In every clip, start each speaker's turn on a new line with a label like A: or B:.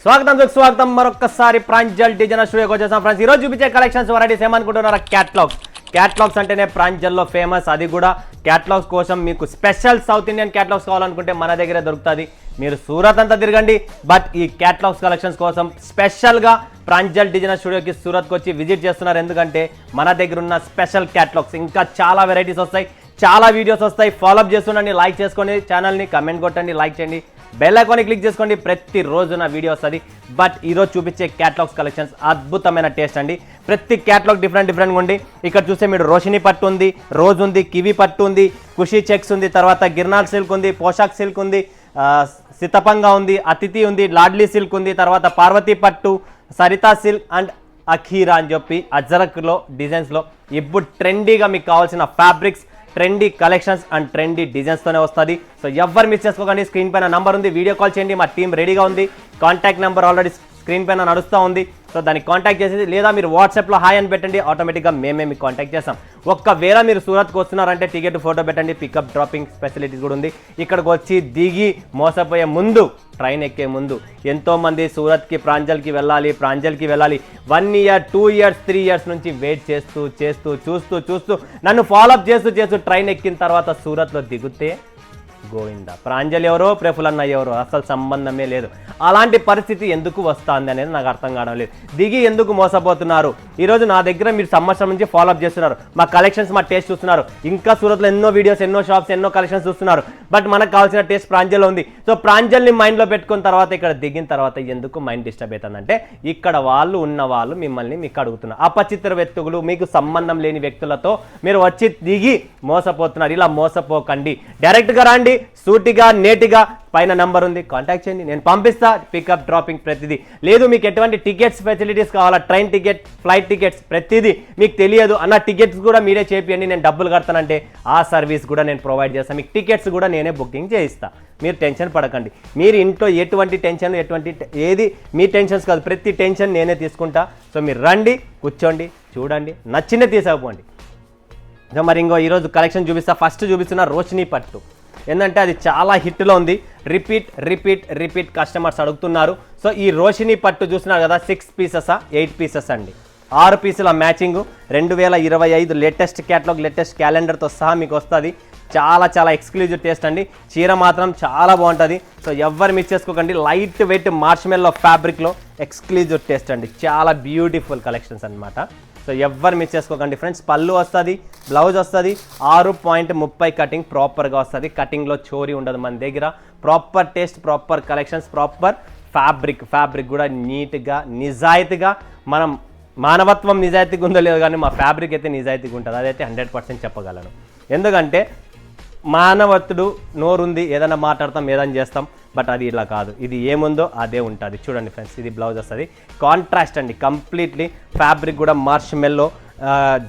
A: స్వాగతం మరొకసారి ప్రాంజల్ డిజైనర్ స్టూడియోకి వచ్చేసాం ఫ్రెండ్స్. ఈరోజు చూపించే కలెక్షన్స్ వెరైటీస్ ఏమనుకుంటున్నారా? క్యాట్లాగ్స్ అంటేనే ప్రాంజల్లో ఫేమస్. అది కూడా క్యాట్లాగ్స్ కోసం మీకు స్పెషల్ సౌత్ ఇండియన్ క్యాట్లాగ్స్ కావాలనుకుంటే మన దగ్గరే దొరుకుతుంది. మీరు సూరత్ అంతా తిరగండి, బట్ ఈ క్యాట్లాగ్స్ కలెక్షన్స్ కోసం స్పెషల్గా ప్రాంజల్ డిజైనర్ స్టూడియోకి సూరత్కి వచ్చి విజిట్ చేస్తున్నారు. ఎందుకంటే మన దగ్గర ఉన్న స్పెషల్ క్యాట్లాగ్స్ ఇంకా చాలా వెరైటీస్ వస్తాయి, చాలా వీడియోస్ వస్తాయి. ఫాలోఅప్ చేస్తుండండి, లైక్ చేసుకోండి ఛానల్ని, కమెంట్ కొట్టండి, లైక్ చేయండి, బెల్ ఐకాన్ క్లిక్ చేసుకోండి. ప్రతిరోజు నా వీడియో వస్తుంది. బట్ ఈరోజు చూపించే క్యాట్లాగ్స్ కలెక్షన్స్ అద్భుతమైన టేస్ట్ అండి. ప్రతి క్యాట్లాగ్ డిఫరెంట్గా ఉంది. ఇక్కడ చూస్తే మీరు రోషిని పట్టు ఉంది, రోజ్ ఉంది, కివి పట్టు ఉంది, ఖుషీ చెక్స్ ఉంది, తర్వాత గిర్నాల్ సిల్క్ ఉంది, పోషాక్ సిల్క్ ఉంది, సితపంగా ఉంది, అతిథి ఉంది, లాడ్లీ సిల్క్ ఉంది, తర్వాత పార్వతీ పట్టు, సరితా సిల్క్ అండ్ అఖీరా అని చెప్పి అజరక్లో డిజైన్స్లో ఇప్పుడు ట్రెండీగా మీకు కావాల్సిన fabrics, trendy collections and trendy డిజైన్స్తోనే వస్తుంది. సో ఎవరు మిస్ చేసుకోకండి. స్క్రీన్ పైన నంబర్ ఉంది, వీడియో కాల్ చేయండి. మా టీం రెడీగా ఉంది. కాంటాక్ట్ నెంబర్ ఆల్రెడీ స్క్రీన్ పైన నడుస్తూ ఉంది. సో దానికి కాంటాక్ట్ చేసేది, లేదా మీరు వాట్సాప్లో హాయ్ అని పెట్టండి, ఆటోమేటిక్గా మేమే మీకు కాంటాక్ట్ చేస్తాం. ఒక్కవేళ మీరు సూరత్కి వస్తున్నారంటే టికెట్ ఫోటో పెట్టండి. పికప్ డ్రాపింగ్ ఫెసిలిటీస్ కూడా ఉంది. ఇక్కడికి వచ్చి దిగి మోసపోయే ముందు, ట్రైన్ ఎక్కే ముందు ఎంతోమంది సూరత్కి ప్రాంజల్కి వెళ్ళాలి 1 year 2 years 3 years నుంచి వెయిట్ చూస్తూ నన్ను ఫాలోఅప్ చేస్తూ ట్రైన్ ఎక్కిన తర్వాత సూరత్లో దిగుతే గోవిందా, ప్రాంజల్ ఎవరో ప్రఫుల్ అన్న ఎవరో అసలు సంబంధమే లేదు. అలాంటి పరిస్థితి ఎందుకు వస్తుంది అనేది నాకు అర్థం కావడం లేదు. దిగి ఎందుకు మోసపోతున్నారు? ఈరోజు నా దగ్గర మీరు సంవత్సరం నుంచి ఫాలోఅప్ చేస్తున్నారు, మా కలెక్షన్స్, మా టేస్ట్ చూస్తున్నారు. ఇంకా సూరత్లో ఎన్నో వీడియోస్, ఎన్నో షాప్స్, ఎన్నో కలెక్షన్స్ చూస్తున్నారు. బట్ మనకు కావాల్సిన టేస్ట్ ప్రాంజల్లో ఉంది. సో ప్రాంజల్ని మైండ్లో పెట్టుకున్న తర్వాత ఇక్కడ దిగిన తర్వాత ఎందుకు మైండ్ డిస్టర్బ్ అవుతుందంటే, ఇక్కడ వాళ్ళు ఉన్న వాళ్ళు మిమ్మల్ని మీకు అడుగుతున్నారు. అపచిత్ర వ్యక్తులు, మీకు సంబంధం లేని వ్యక్తులతో మీరు వచ్చి దిగి మోసపోతున్నారు. ఇలా మోసపోకండి. డైరెక్ట్గా రండి, సూటిగా నేటిగా పైన నంబర్ ఉంది, కాంటాక్ట్ చేయండి. నేను పంపిస్తా పికప్ డ్రాపింగ్ ప్రతిదీ. లేదు మీకు ఎటువంటి టికెట్స్ ఫెసిలిటీస్ కావాలా, ట్రైన్ టికెట్, ఫ్లైట్ టికెట్స్ ప్రతిదీ మీకు తెలియదు అన్న టికెట్స్ కూడా మీరే చేపియండి, నేను డబ్బులు కడతానంటే ఆ సర్వీస్ కూడా నేను ప్రొవైడ్ చేస్తాను. మీకు టికెట్స్ కూడా నేనే బుకింగ్ చేయిస్తా. మీరు టెన్షన్ పడకండి. మీరు ఇంట్లో ఎటువంటి టెన్షన్, ఏది మీ టెన్షన్స్ కాదు, ప్రతి టెన్షన్ నేనే తీసుకుంటా. సో మీరు రండి, కూర్చోండి, చూడండి, నచ్చిందే తీసుకోపోండి. సో మరి ఇంకో ఈరోజు కలెక్షన్ చూపిస్తా. ఫస్ట్ చూపిస్తున్న రోషిని పట్టు. ఏంటంటే అది చాలా హిట్లో ఉంది. రిపీట్ కస్టమర్స్ అడుగుతున్నారు. సో ఈ రోషిని పట్టు చూస్తున్నారు కదా, 6 pieces 8 pieces అండి, 6 పీసుల మ్యాచింగ్. 2025 లేటెస్ట్ క్యాటలాగ్, లేటెస్ట్ క్యాలెండర్తో సహా మీకు వస్తుంది. చాలా ఎక్స్క్లూజివ్ టేస్ట్ అండి. చీర మాత్రం చాలా బాగుంటుంది. సో ఎవరు మిస్ చేసుకోకండి. లైట్ వెయిట్ మార్ష్మెల్లో ఫ్యాబ్రిక్లో ఎక్స్క్లూజివ్ టేస్ట్ అండి. చాలా బ్యూటిఫుల్ కలెక్షన్స్ అనమాట. సో ఎవరు మిస్ చేసుకోకండి ఫ్రెండ్స్. పళ్ళు వస్తుంది, బ్లౌజ్ వస్తుంది, 6.30 కటింగ్ ప్రాపర్గా వస్తుంది. కటింగ్లో చోరీ ఉండదు మన దగ్గర. Proper taste, proper collections, proper fabric కూడా నీట్గా నిజాయితీగా. మనం మానవత్వం నిజాయితీగా ఉందో లేదో కానీ మా ఫ్యాబ్రిక్ అయితే నిజాయితీగా ఉంటుంది. అదైతే 100% చెప్పగలను. ఎందుకంటే మానవత్తుడు నోరుంది, ఏదైనా మాట్లాడతాం, ఏదైనా చేస్తాం. బట్ అది ఇలా కాదు, ఇది ఏముందో అదే ఉంటుంది. చూడండి ఫ్రెండ్స్, ఇది బ్లౌజ్ వస్తుంది. కాంట్రాస్ట్ అండి కంప్లీట్లీ. ఫ్యాబ్రిక్ కూడా మార్ష్మెల్లో,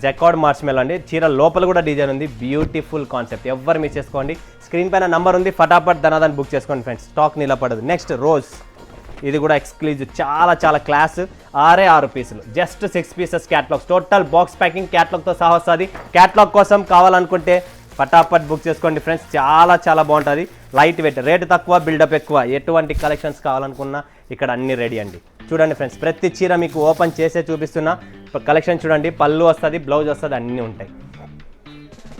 A: జకార్డ్ మార్ష్మెల్లో అండి. చీర లోపల కూడా డిజైన్ ఉంది. Beautiful concept. ఎవరు మిస్ చేసుకోండి. స్క్రీన్ పైన నంబర్ ఉంది, ఫటాఫట్ ధనాదాన్ని బుక్ చేసుకోండి ఫ్రెండ్స్. స్టాక్ నిలబడదు. నెక్స్ట్ రోజ్. ఇది కూడా ఎక్స్క్లూజివ్, చాలా క్లాస్. 6 పీసులు, just 6 pieces catalogues. Total box packing క్యాటలాగ్తో సహా వస్తుంది. క్యాటలాగ్ కోసం కావాలనుకుంటే ఫటాఫట్ బుక్ చేసుకోండి ఫ్రెండ్స్. చాలా బాగుంటుంది. లైట్ వెయిట్, రేటు తక్కువ, బిల్డప్ ఎక్కువ. ఎటువంటి కలెక్షన్స్ కావాలనుకున్నా ఇక్కడ అన్ని రెడీ అండి. చూడండి ఫ్రెండ్స్, ప్రతి చీర మీకు ఓపెన్ చేసే చూపిస్తున్నా. కలెక్షన్ చూడండి, పళ్ళు వస్తుంది, బ్లౌజ్ వస్తుంది, అన్నీ ఉంటాయి.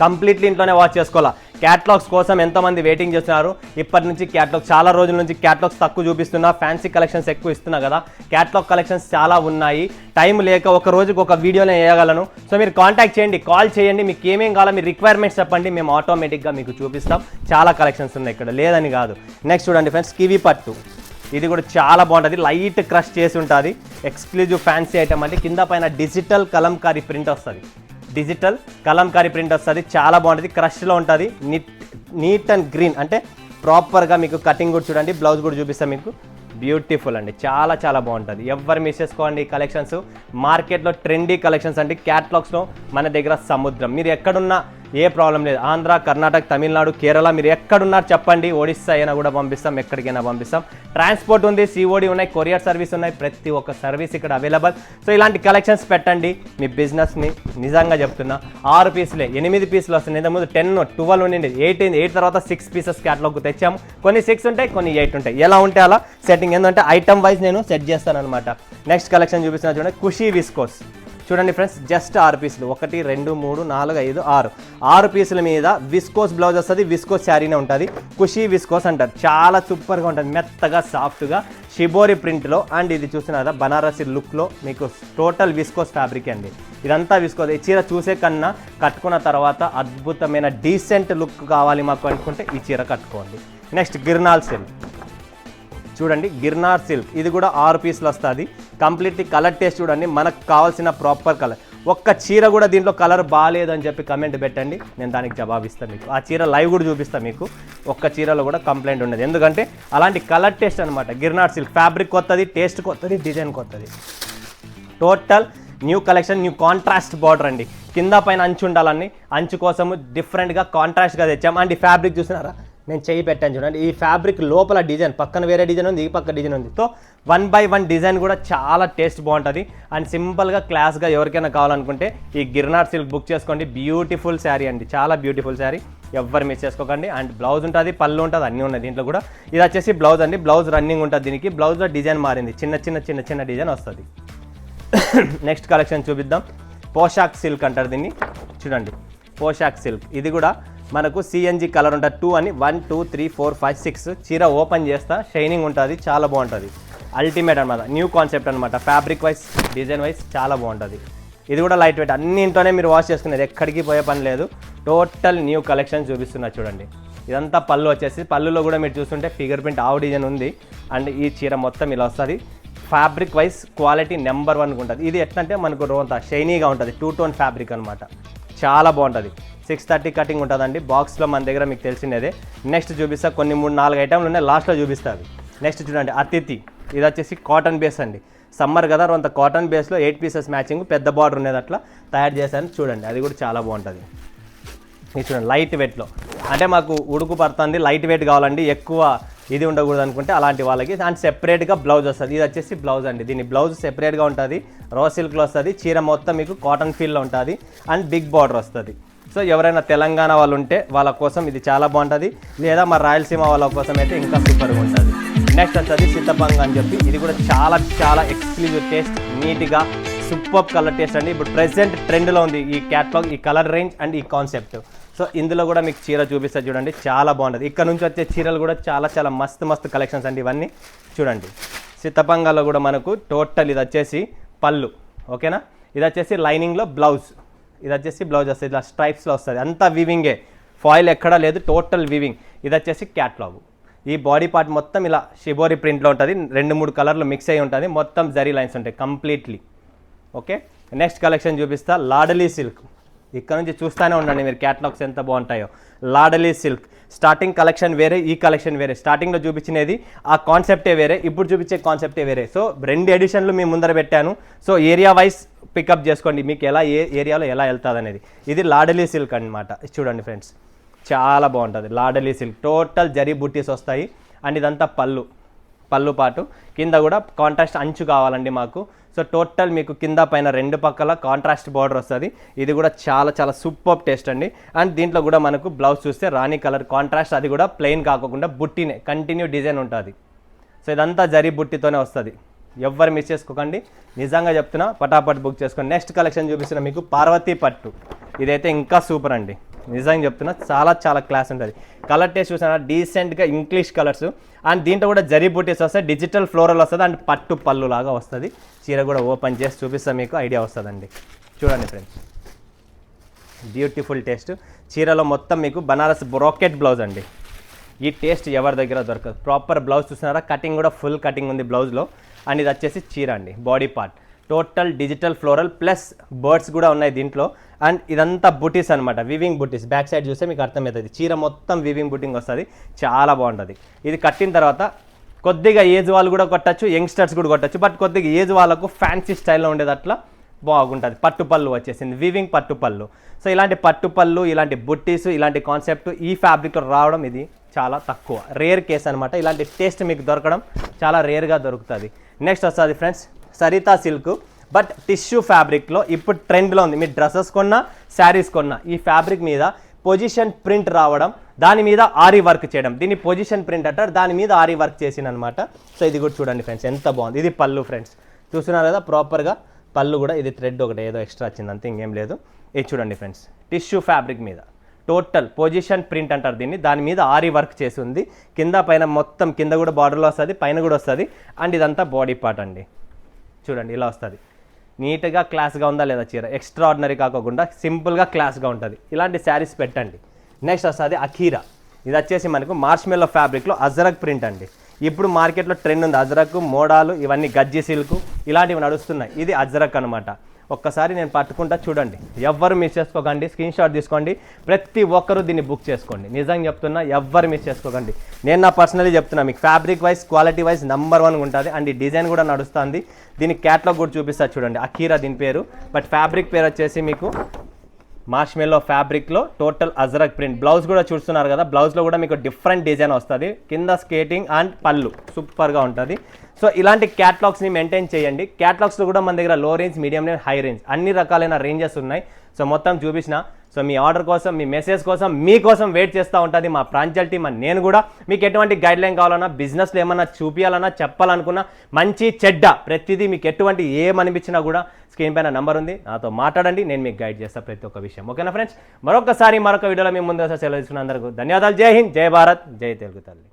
A: కంప్లీట్లీ ఇంట్లోనే వాచ్ చేసుకోవాలా. క్యాటలాగ్స్ కోసం ఎంతోమంది వెయిటింగ్ చేస్తున్నారు. ఇప్పటి నుంచి క్యాటలాగ్, చాలా రోజుల నుంచి క్యాటలాగ్స్ తక్కువ చూపిస్తున్నా, ఫ్యాన్సీ కలెక్షన్స్ ఎక్కువ ఇస్తున్నా కదా. క్యాటలాగ్ కలెక్షన్స్ చాలా ఉన్నాయి. టైం లేక ఒక రోజుకి ఒక వీడియోనే వేయగలను. సో మీరు కాంటాక్ట్ చేయండి, కాల్ చేయండి. మీకు ఏమేం కావాలో మీరు రిక్వైర్మెంట్స్ చెప్పండి, మేము ఆటోమేటిక్గా మీకు చూపిస్తాం. చాలా కలెక్షన్స్ ఉన్నాయి ఇక్కడ, లేదని కాదు. నెక్స్ట్ చూడండి ఫ్రెండ్స్, కివి పట్టు. ఇది కూడా చాలా బాగుంటుంది. లైట్ క్రష్ చేసి ఉంటుంది. ఎక్స్క్లూజివ్ ఫ్యాన్సీ ఐటమ్ అంటే కింద పైన డిజిటల్ కలంకారీ ప్రింట్ వస్తుంది. చాలా బాగుంటుంది. క్రష్లో ఉంటుంది. నీట్ అండ్ గ్రీన్ అంటే ప్రాపర్గా మీకు కటింగ్ కూడా చూడండి. బ్లౌజ్ కూడా చూపిస్తాం మీకు. బ్యూటిఫుల్ అండి, చాలా బాగుంటుంది. ఎవరు మిస్ చేసుకోండి. కలెక్షన్స్ మార్కెట్లో ట్రెండీ కలెక్షన్స్ అండి. క్యాటలాగ్స్లో మన దగ్గర సముద్రం. మీరు ఎక్కడున్నా ఏ ప్రాబ్లం లేదు. ఆంధ్ర, కర్ణాటక, తమిళనాడు, కేరళ మీరు ఎక్కడున్నారు చెప్పండి, ఒడిస్సా అయినా కూడా పంపిస్తాం, ఎక్కడికైనా పంపిస్తాం. ట్రాన్స్పోర్ట్ ఉంది, సిఓడి ఉన్నాయి, కొరియర్ సర్వీస్ ఉన్నాయి, ప్రతి ఒక్క సర్వీస్ ఇక్కడ అవైలబుల్. సో ఇలాంటి కలెక్షన్స్ పెట్టండి, మీ బిజినెస్ని నిజంగా చెప్తున్నా. 6 పీసులే, 8 పీసులు వస్తున్నాయి. ఇంతకుముందు 10, 12 ఉండింది, 8 తర్వాత 6 పీసెస్ క్యాటలాగ్ తెచ్చాము. కొన్ని 6 ఉంటాయి, కొన్ని 8 ఉంటాయి. ఎలా ఉంటే అలా సెట్టింగ్, ఏంటంటే ఐటమ్ వైజ్ నేను సెట్ చేస్తాను అనమాట. నెక్స్ట్ కలెక్షన్ చూపిస్తున్నా చూడండి, ఖుషీ విస్కోస్. చూడండి ఫ్రెండ్స్, జస్ట్ 6 పీసులు, 1 2 3 4 5 6 పీసుల మీద విస్కోస్ బ్లౌజ్ వస్తుంది, విస్కోస్ శారీనే ఉంటుంది. ఖుషీ విస్కోస్ అంటారు. చాలా సూపర్గా ఉంటుంది, మెత్తగా సాఫ్ట్గా షిబోరి ప్రింట్లో. అండ్ ఇది చూస్తున్నారా బనారసి లుక్లో మీకు టోటల్ విస్కోస్ ఫ్యాబ్రిక్ అండి. ఇదంతా విస్కోస్. ఈ చీర చూసే కన్నా కట్టుకున్న తర్వాత అద్భుతమైన డీసెంట్ లుక్ కావాలి మాకు అనుకుంటే ఈ చీర కట్టుకోండి. నెక్స్ట్ గిర్నాల్ సిల్క్ చూడండి, గిర్నార్ సిల్క్. ఇది కూడా 6 పీసులు వస్తుంది. కంప్లీట్లీ కలర్ టేస్ట్ చూడండి, మనకు కావాల్సిన ప్రాపర్ కలర్. ఒక్క చీర కూడా దీంట్లో కలర్ బాగాలేదు అని చెప్పి కమెంట్ పెట్టండి, నేను దానికి జవాబిస్తాను మీకు. ఆ చీర లైవ్ కూడా చూపిస్తాను మీకు. ఒక్క చీరలో కూడా కంప్లైంట్ ఉండదు, ఎందుకంటే అలాంటి కలర్ టేస్ట్ అనమాట. గిర్నార్ సిల్క్ ఫ్యాబ్రిక్ కొత్తది, టేస్ట్ కొత్తది, డిజైన్ కొత్తది. Total new collection, new contrast border అండి. కింద పైన అంచు ఉండాలని, అంచు కోసము డిఫరెంట్గా కాంట్రాస్ట్గా తెచ్చాము. అండ్ ఈ ఫ్యాబ్రిక్ చూసినారా, నేను చేయి పెట్టాను చూడండి. ఈ ఫ్యాబ్రిక్ లోపల డిజైన్, పక్కన వేరే డిజైన్ ఉంది, ఈ పక్క డిజైన్ ఉంది. సో 1 by 1 డిజైన్ కూడా చాలా టేస్ట్ బాగుంటుంది. అండ్ సింపుల్గా క్లాస్గా ఎవరికైనా కావాలనుకుంటే ఈ గిర్నార్ సిల్క్ బుక్ చేసుకోండి. బ్యూటిఫుల్ శారీ అండి, చాలా బ్యూటిఫుల్ శారీ, ఎవ్వరు మిస్ చేసుకోకండి. అండ్ బ్లౌజ్ ఉంటుంది, పళ్ళు ఉంటుంది, అన్నీ ఉన్నాయి దీంట్లో కూడా. ఇది వచ్చేసి బ్లౌజ్ అండి, బ్లౌజ్ రన్నింగ్ ఉంటుంది దీనికి. బ్లౌజ్లో డిజైన్ మారింది, చిన్న చిన్న డిజైన్ వస్తుంది. నెక్స్ట్ కలెక్షన్ చూపిద్దాం. పోషాక్ సిల్క్ అంటారు దీన్ని. చూడండి, పోషాక్ సిల్క్. ఇది కూడా మనకు సిఎన్జి కలర్ ఉంటుంది. 2 అని 1 2 3 4 5 6 చీర ఓపెన్ చేస్తా, షైనింగ్ ఉంటుంది, చాలా బాగుంటుంది. అల్టిమేట్ అనమాట, న్యూ కాన్సెప్ట్ అనమాట. ఫ్యాబ్రిక్ వైజ్, డిజైన్ వైజ్ చాలా బాగుంటుంది. ఇది కూడా లైట్ వెయిట్, అన్ని ఇంట్లోనే మీరు వాష్ చేసుకునేది, ఎక్కడికి పోయే పని లేదు. టోటల్ న్యూ కలెక్షన్ చూపిస్తున్నా చూడండి. ఇదంతా పళ్ళు వచ్చేసి, పళ్ళులో కూడా మీరు చూస్తుంటే ఫిగర్ ప్రింట్ ఆవు డిజైన్ ఉంది. అండ్ ఈ చీర మొత్తం ఇలా వస్తుంది. ఫ్యాబ్రిక్ వైజ్ క్వాలిటీ నెంబర్ 1 ఉంటుంది. ఇది ఎట్లా అంటే మనకు రోంత షైనీగా ఉంటుంది, 2 టోన్ ఫ్యాబ్రిక్ అనమాట, చాలా బాగుంటుంది. 630 కటింగ్ ఉంటుందండి. బాక్స్లో మన దగ్గర మీకు తెలిసినదే. నెక్స్ట్ చూపిస్తా, కొన్ని 3-4 ఐటమ్లు ఉన్నాయి, లాస్ట్లో చూపిస్తాను. నెక్స్ట్ చూడండి, అతిథి. ఇది వచ్చేసి కాటన్ బేస్ అండి. సమ్మర్ కదా, కొంత కాటన్ బేస్లో 8 పీసెస్ మ్యాచింగ్, పెద్ద బార్డర్ ఉండేది, అట్లా తయారు చేశాను చూడండి. అది కూడా చాలా బాగుంటుంది. ఇది చూడండి, లైట్ వెయిట్లో. అంటే మాకు ఉడుకు పడుతుంది, లైట్ వెయిట్ కావాలండి, ఎక్కువ ఇది ఉండకూడదు అనుకుంటే అలాంటి వాళ్ళకి. అండ్ సెపరేట్గా బ్లౌజ్ వస్తుంది. ఇది వచ్చేసి బ్లౌజ్ అండి, దీని బ్లౌజ్ సెపరేట్గా ఉంటుంది, రా సిల్క్లో వస్తుంది. చీర మొత్తం మీకు కాటన్ ఫీల్లో ఉంటుంది. అండ్ బిగ్ బార్డర్ వస్తుంది. సో ఎవరైనా తెలంగాణ వాళ్ళు ఉంటే వాళ్ళ కోసం ఇది చాలా బాగుంటుంది, లేదా మా రాయలసీమ వాళ్ళ కోసం అయితే ఇంకా సూపర్గా ఉంటుంది. నెక్స్ట్ వచ్చేది సీతపంగ అని చెప్పి, ఇది కూడా చాలా ఎక్స్క్లూజివ్ టేస్ట్, నీట్గా సూపర్ కలర్ టేస్ట్ అండి. ఇప్పుడు ప్రెసెంట్ ట్రెండ్లో ఉంది ఈ క్యాటలాగ్, ఈ కలర్ రేంజ్ అండ్ ఈ కాన్సెప్ట్. సో ఇందులో కూడా మీకు చీర చూపిస్తా చూడండి, చాలా బాగుంటుంది. ఇక్కడ నుంచి వచ్చే చీరలు కూడా చాలా మస్తు కలెక్షన్స్ అండి ఇవన్నీ. చూడండి, సీతపంగలో కూడా మనకు టోటల్ ఇది వచ్చేసి పళ్ళు, ఓకేనా. ఇది వచ్చేసి లైనింగ్లో బ్లౌజ్, ఇది వచ్చేసి బ్లౌజ్ వస్తుంది, ఇలా స్ట్రైప్స్లో వస్తుంది, అంతా వీవింగే, ఫాయిల్ ఎక్కడా లేదు, టోటల్ వీవింగ్. ఇది వచ్చేసి క్యాట్లాగ్. ఈ బాడీ పార్ట్ మొత్తం ఇలా షిబోరి ప్రింట్లో ఉంటుంది, 2-3 కలర్లు మిక్స్ అయ్యి ఉంటుంది, మొత్తం జరీ లైన్స్ ఉంటాయి కంప్లీట్లీ. ఓకే, నెక్స్ట్ కలెక్షన్ చూపిస్తా, లాడలీ సిల్క్. ఇక్కడ నుంచి చూస్తూనే ఉండండి మీరు, క్యాటలాగ్స్ ఎంత బాగుంటాయో. లాడలీ సిల్క్ స్టార్టింగ్ కలెక్షన్ వేరే, ఈ కలెక్షన్ వేరే. స్టార్టింగ్లో చూపించినది ఆ కాన్సెప్టే వేరే, ఇప్పుడు చూపించే కాన్సెప్టే వేరే. సో 2 ఎడిషన్లు మీ ముందర పెట్టాను. సో ఏరియా వైజ్ పికప్ చేసుకోండి, మీకు ఎలా ఏ ఏరియాలో ఎలా వెళ్తుంది అనేది. ఇది లాడలీ సిల్క్ అనమాట. చూడండి ఫ్రెండ్స్, చాలా బాగుంటుంది లాడలీ సిల్క్. టోటల్ జరీ బుట్టీస్ వస్తాయి. అండ్ ఇదంతా పళ్ళు పాటు, కింద కూడా కాంట్రాస్ట్ అంచు కావాలండి మాకు. సో టోటల్ మీకు కింద పైన 2 పక్కల కాంట్రాస్ట్ బార్డర్ వస్తుంది. ఇది కూడా చాలా సూపర్ టేస్ట్ అండి. అండ్ దీంట్లో కూడా మనకు బ్లౌజ్ చూస్తే రాణి కలర్ కాంట్రాస్ట్, అది కూడా ప్లెయిన్ కాకుండా బుట్టినే కంటిన్యూ డిజైన్ ఉంటుంది. సో ఇదంతా జరీ బుట్టితోనే వస్తుంది, ఎవ్వరు మిస్ చేసుకోకండి, నిజంగా చెప్తున్నా, పటాపట్ బుక్ చేసుకోండి. నెక్స్ట్ కలెక్షన్ చూపిస్తున్నా మీకు, పార్వతీ పట్టు. ఇదైతే ఇంకా సూపర్ అండి, నిజంగా చెప్తున్నా, చాలా క్లాస్ ఉంటుంది. కలర్ టేస్ట్ చూసినా డీసెంట్గా ఇంగ్లీష్ కలర్స్. అండ్ దీంట్లో కూడా జరీ బూటీస్ వస్తాయి, డిజిటల్ ఫ్లోరల్ వస్తుంది, అండ్ పట్టు పళ్ళు లాగా వస్తుంది. చీర కూడా ఓపెన్ చేసి చూపిస్తా, మీకు ఐడియా వస్తుందండి. చూడండి ఫ్రెండ్స్, బ్యూటిఫుల్ టేస్ట్. చీరలో మొత్తం మీకు బనారస్ బ్రోకెట్ బ్లౌజ్ అండి. ఈ టేస్ట్ ఎవరి దగ్గర దొరకదు. ప్రాపర్ బ్లౌజ్ చూస్తున్నారా, కటింగ్ కూడా ఫుల్ కటింగ్ ఉంది బ్లౌజ్లో. అండ్ ఇది వచ్చేసి చీర అండి, body part total digital floral plus birds కూడా ఉన్నాయి దీంట్లో. అండ్ ఇదంతా బుటీస్ అనమాట, వివింగ్ బుటీస్. బ్యాక్ సైడ్ చూస్తే మీకు అర్థమవుతుంది, చీర మొత్తం వివింగ్ బుటింగ్ వస్తుంది, చాలా బాగుంటుంది. ఇది కట్టిన తర్వాత కొద్దిగా ఏజ్ వాళ్ళు కూడా కొట్టచ్చు, యంగ్స్టర్స్ కూడా కొట్టచ్చు. బట్ కొద్దిగా ఏజ్ వాళ్ళకు ఫ్యాన్సీ స్టైల్లో ఉండేది అట్లా బాగుంటుంది. పట్టుపళ్ళు వచ్చేసింది, వీవింగ్ పట్టుపళ్ళు. సో ఇలాంటి పట్టుపళ్ళు, ఇలాంటి బుట్టీస్, ఇలాంటి కాన్సెప్ట్ ఈ ఫ్యాబ్రిక్లో రావడం ఇది చాలా తక్కువ, రేర్ కేస్ అనమాట. ఇలాంటి టేస్ట్ మీకు దొరకడం చాలా రేర్గా దొరుకుతుంది. నెక్స్ట్ వస్తుంది friends Sarita silk, but tissue ఫ్యాబ్రిక్లో ఇప్పుడు ట్రెండ్లో ఉంది. మీరు డ్రెస్సెస్ కొన్నా, శారీస్ కొన్నా ఈ ఫ్యాబ్రిక్ మీద పొజిషన్ ప్రింట్ రావడం, దాని మీద ఆరీ వర్క్ చేయడం, దీన్ని పొజిషన్ ప్రింట్ అంటారు, దాని మీద ఆరీ వర్క్ చేసిందనమాట. సో ఇది కూడా చూడండి ఫ్రెండ్స్ ఎంత బాగుంది. ఇది పళ్ళు ఫ్రెండ్స్, చూస్తున్నారు కదా ప్రాపర్గా పళ్ళు కూడా. ఇది థ్రెడ్ ఒకటి ఏదో ఎక్స్ట్రా వచ్చింది అంతే, ఇంకేం లేదు. ఇది చూడండి ఫ్రెండ్స్, టిష్యూ ఫ్యాబ్రిక్ మీద టోటల్ పొజిషన్ ప్రింట్ అంటారు దీన్ని, దాని మీద ఆరీ వర్క్ చేసి ఉంది. కింద పైన మొత్తం, కింద కూడా బార్డర్లో వస్తుంది, పైన కూడా వస్తుంది. అండ్ ఇదంతా బాడీ పార్ట్ అండి. చూడండి ఇలా వస్తుంది. నీట్గా క్లాస్గా ఉందా లేదా చీర, ఎక్స్ట్రా ఆర్డినరీ కాకుండా సింపుల్గా క్లాస్గా ఉంటుంది. ఇలాంటి శారీస్ పెట్టండి. నెక్స్ట్ వస్తుంది అఖీరా. ఇది వచ్చేసి మనకు మార్ష్మెల్లో ఫ్యాబ్రిక్లో అజరక్ ప్రింట్ అండి. ఇప్పుడు మార్కెట్లో ట్రెండ్ ఉంది అజరక్, మోడాలు, ఇవన్నీ గజ్జి సిల్క్ ఇలాంటివి నడుస్తున్నాయి. ఇది అజరక్ అనమాట. ఒక్కసారి నేను పట్టుకుంటా చూడండి, ఎవ్వరు మిస్ చేసుకోకండి, స్క్రీన్ షాట్ తీసుకోండి, ప్రతి ఒక్కరూ దీన్ని బుక్ చేసుకోండి. నిజంగా చెప్తున్నా, ఎవ్వరు మిస్ చేసుకోకండి. నేను నా పర్సనలీ చెప్తున్నా, మీకు fabric wise, quality wise number 1 ఉంటుంది. అండ్ ఈ డిజైన్ కూడా నడుస్తుంది. దీని క్యాట్లాగ్ కూడా చూపిస్తారు చూడండి, అఖీరా దీని పేరు. బట్ ఫ్యాబ్రిక్ పేరు వచ్చేసి మీకు మార్ష్మెల్లో ఫ్యాబ్రిక్లో టోటల్ అజరక్ ప్రింట్. బ్లౌజ్ కూడా చూస్తున్నారు కదా, బ్లౌజ్లో కూడా మీకు డిఫరెంట్ డిజైన్ వస్తుంది. కింద స్కేటింగ్ అండ్ పళ్ళు సూపర్గా ఉంటుంది. సో ఇలాంటి క్యాట్లాగ్స్ని మెయింటైన్ చేయండి. క్యాట్లాగ్స్లో కూడా మన దగ్గర లో range, medium range, high range అన్ని రకాలైన రేంజెస్ ఉన్నాయి. సో మొత్తం చూపించిన. సో మీ ఆర్డర్ కోసం, మీ మెసేజ్ కోసం, మీకోసం వెయిట్ చేస్తూ ఉంటుంది మా ప్రాంజల్ టీమ్. నేను కూడా మీకు ఎటువంటి గైడ్లైన్ కావాలన్నా, బిజినెస్లో ఏమన్నా చూపించాలన్నా, చెప్పాలనుకున్నా, మంచి చెడ్డ ప్రతిదీ మీకు ఎటువంటి ఏమనిపించినా కూడా స్క్రీన్ పైన నంబర్ ఉంది, నాతో మాట్లాడండి, నేను మీకు గైడ్ చేస్తాను ప్రతి ఒక్క విషయం. ఓకేనా ఫ్రెండ్స్, మరొక వీడియోలో మేము ముందు సెలవు తీసుకున్న అందరికీ ధన్యవాదాలు. జై హింద్, జై భారత్, జై తెలుగు తల్లి.